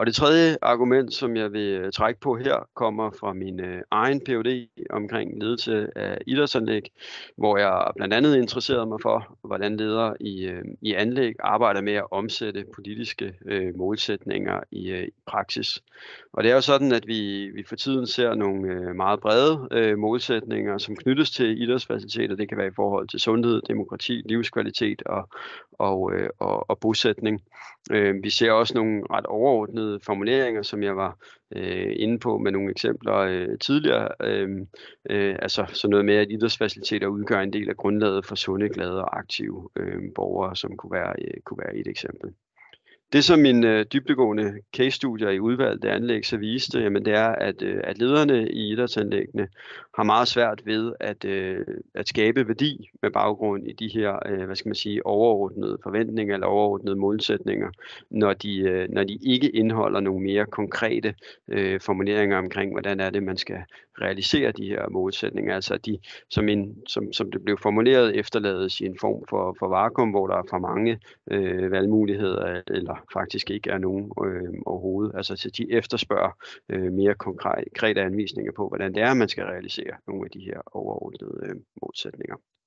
Og det tredje argument, som jeg vil trække på her, kommer fra min egen Ph.D. omkring ledelse af idrætsanlæg, hvor jeg blandt andet interesserede mig for, hvordan ledere i anlæg arbejder med at omsætte politiske målsætninger i praksis. Og det er jo sådan, at vi for tiden ser nogle meget brede målsætninger, som knyttes til idrætsfaciliteter. Det kan være i forhold til sundhed, demokrati, livskvalitet og bosætning. Vi ser også nogle ret overordnede formuleringer, som jeg var inde på med nogle eksempler tidligere. Altså sådan noget med, at idrætsfaciliteter udgør en del af grundlaget for sunde, glade og aktive borgere, som kunne være et eksempel. Det, som mine dybdegående case-studier i udvalgte anlæg så viste, jamen det er, at lederne i idrætsanlæggene har meget svært ved at skabe værdi med baggrund i de her, hvad skal man sige, overordnede forventninger eller overordnede målsætninger, når de ikke indeholder nogle mere konkrete formuleringer omkring, hvordan er det, man skal realisere de her målsætninger. Altså at de, som det blev formuleret, efterlades i en form for vakuum, hvor der er for mange valgmuligheder, eller faktisk ikke er nogen overhovedet. Altså så de efterspørger mere konkrete anvisninger på, hvordan det er, man skal realisere nogle af de her overordnede målsætninger.